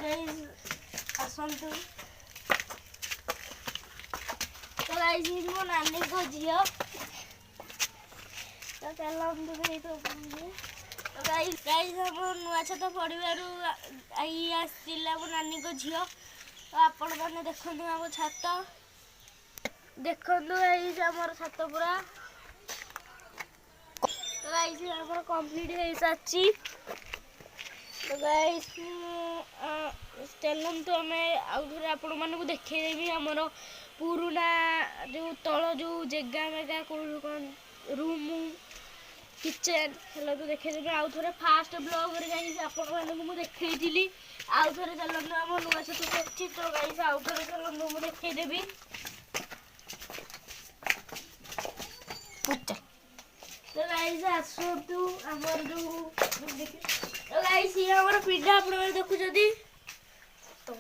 Guys आसंतु तो guys मो नानी को झियो तो चलंतु नहीं तो गाइस हम नुआ छत पड़ू आई आसला मो नानी को झियो तो आपण मैंने देखु आम छात देखु आमर छात पूरा तो गाइस आमर कंप्लीट हो सारी तो गाइस चलतु आम आउ थे आपण मानक देखी आमर पुराना जो तल जो जगह मेगा कौन रूम किचेन है तो देखी आउ थे फास्ट ब्लॉग आपण मानक देखी आउ थे चलतु आम नुआ छत अच्छी तो गाइस आउ थे चलतु मुझे देखईदेवी तो गाइस आसतु आमर जो तो गाइस ये हमर पिढा आपण देखु जदी तो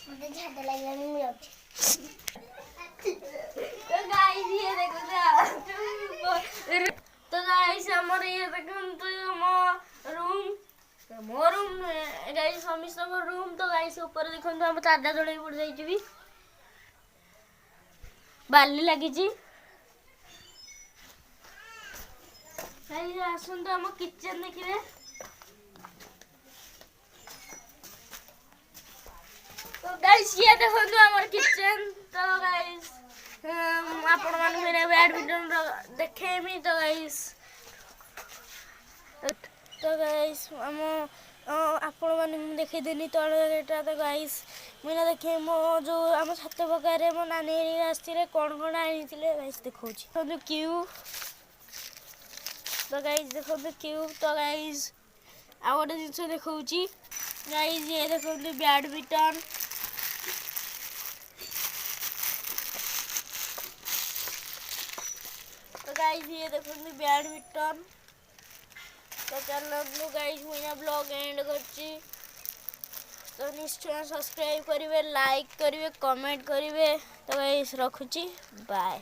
मुझे झाड़ लगे नहीं मिल तो गाइस ये देखो तो गाइस हमर ये देखन तो मो रूम गाइस समिस्त रूम तो गाइस ऊपर देखन तो हम चारटा जड़े पड़ जाई छी बाली लगी छी गाइस आसन तो हम किचन देखिबे तो गाइस ये देखो हमर किचन तो गाइस आपण मान मेरे बैडमिंटन देखेमी तो गाइस हम आपण मान देखै देनी तळेटा तो गाइस मुना देखे मो जो आम छत पकारे मो नानी आसथिले कोन कोन आनिथिले गाइस देखौछि तो क्यू तो गाइस देखो क्यू तो गाइस आ गोटे जिनस देखौछि गाइस ये देखो बैडमिंटन तो गाइस ये देखो बैडमिंटन तो चलो गाइस मुझे ब्लॉग एंड करछि तो निश्चय सब्सक्राइब करिवे लाइक करिवे कमेंट करिवे तो गाइस रखुछि बाय।